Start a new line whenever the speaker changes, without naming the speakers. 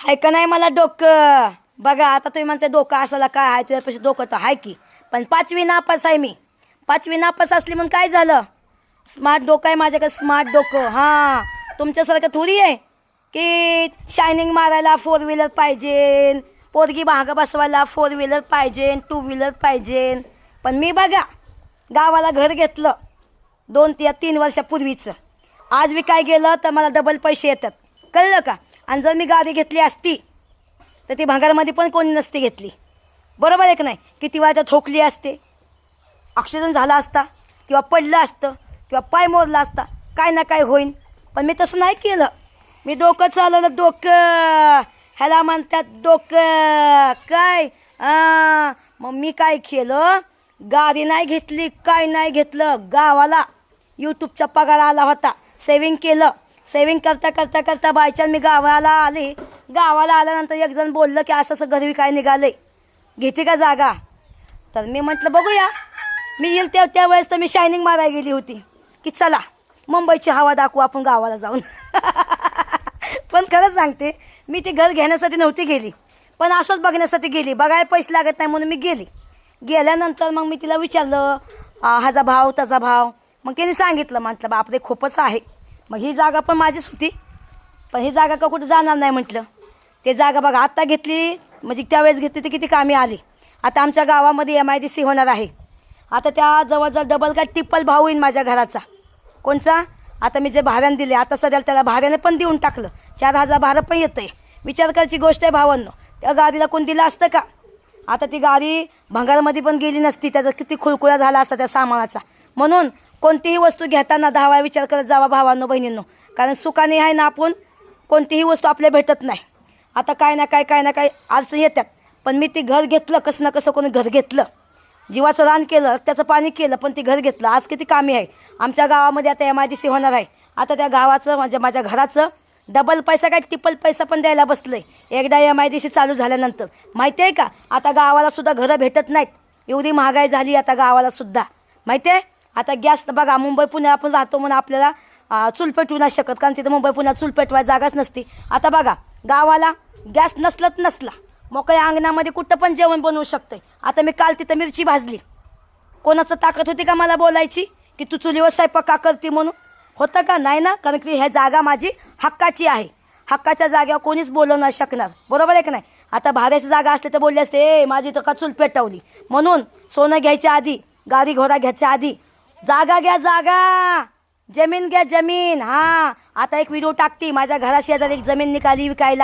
हाय का नाही मला डोकं बघा. आता तुम्ही म्हणता डोकं असायला काय आहे, तुझ्यापाशी डोकं तर आहे की, पण 5वी नापास आहे मी. 5वी नापास असली म्हणून काय झालं? स्मार्ट डोकं आहे माझ्याकडे, स्मार्ट डोकं. हां, तुमच्यासारखं थोडी आहे की शायनिंग मारायला 4 व्हीलर पाहिजे, पोरगी मागं बसवायला 4 व्हीलर पाहिजे, 2 व्हीलर पाहिजे. पण मी बघा गावाला घर घेतलं 2-3 वर्षापूर्वीचं. आज मी काय गेलं तर मला डबल पैसे येतात, कळलं का? आणि जर मी गाडी घेतली असती तर ती भांगारमध्ये पण कोणी नसती घेतली. बरोबर आहे की नाही? किती वेळा ठोकली असते, ॲक्सिडेंट झाला असता, किंवा पडलं असतं, किंवा पाय मोडला असता, काय ना काय होईन. पण मी तसं नाही केलं. मी डोकं चालवलं, डोकं. ह्याला म्हणतात डोकं. काय मग मी काय केलं, गाडी नाही घेतली, काय नाही घेतलं. गावाला यूट्यूबचा पगार आला होता, सेविंग केलं. सेविंग करता करता करता बायचान मी गावाला आली. गावाला आल्यानंतर एक जण बोललं की असं असं घरी काय निघाले, घेते का जागा? तर मी म्हटलं बघूया. मी येईल त्यावेळेस तर मी शायनिंग मारायला गेली होती की चला मुंबईची हवा दाखवू आपण गावाला जाऊन. पण खरंच सांगते, मी ते घर घेण्यासाठी नव्हती गेली, पण असंच बघण्यासाठी गेली. बघायला पैसे लागत नाही म्हणून मी गेली. गेल्यानंतर मग मी तिला विचारलं ह्याचा भाव त्याचा भाव. मग तिने सांगितलं. म्हटलं बापरे खूपच आहे. मग ही जागा पण माझीच होती, पण ही जागा का कुठं जाणार नाही म्हटलं. ते जागा बघा आत्ता घेतली, म्हणजे त्यावेळेस घेतली तर किती कामी आली. आता आमच्या गावामध्ये MIDC होणार आहे. आता त्या जवळजवळ डबल का ट्रिपल भाव होईल माझ्या घराचा. कोणचा? आता मी जे भाड्यानं दिले, आता सध्याला त्याला भाड्याने पण देऊन टाकलं. 4,000 भाडं पण येतं आहे. विचार करायची गोष्ट आहे भावांनो. त्या गाडीला कोण दिलं असतं का? आता ती गाडी भंगारमध्ये पण गेली नसती, त्याचा किती खुळखुळा झाला असता त्या सामानाचा. म्हणून कोणतीही वस्तू घेताना 10 वेळा विचार करत जावा भावांनो बहिणींनो. कारण सुखाने आहे ना, आपण कोणतीही वस्तू आपल्या भेटत नाही. आता काय ना काय अडचण येतात. पण मी ती घर घेतलं, कसं ना कसं कोणी घर घेतलं, जीवाचं रान केलं, त्याचं पाणी केलं, पण ती घर घेतलं. आज किती कामी आहे. आमच्या गावामध्ये आता MIDC होणार आहे. आता त्या गावाचं म्हणजे माझ्या घराचं डबल पैसा काय ट्रिपल पैसा पण द्यायला बसलं आहे. एकदा MIDC चालू झाल्यानंतर माहिती आहे का, आता गावाला सुद्धा घरं भेटत नाहीत. एवढी महागाई झाली आता गावाला सुद्धा. माहिती आहे आता गॅस बघा, मुंबई पुण्यात आपण राहतो म्हणून आपल्याला चूल पेटवू नाही शकत, कारण तिथं मुंबई पुण्यात चूल पेटवायला जागाच नसती. आता बघा गावाला गॅस नसला मोकळ्या अंगणामध्ये कुठं पण जेवण बनवू शकते. आता मी काल तिथं मिरची भाजली. कोणाचं ताकद होती का मला बोलायची की तू चुलीवर स्वयंपाक का करते म्हणून? होतं का? नाही ना. कारण की ह्या जागा माझी हक्काची आहे. हक्काच्या जागेवर कोणीच बोलू नाही शकणार. बरोबर आहे का नाही? आता भाड्याची जागा असते तर बोलले असते माझी तर का चूल पेटवली. म्हणून सोनं घ्यायच्या आधी, गाडी घोडा घ्यायच्या आधी जागा घ्या, जागा. जमीन घ्या, जमीन. हां, आता एक व्हिडिओ टाकते. माझ्या घराशेजारी एक जमीन निघाली विकायला.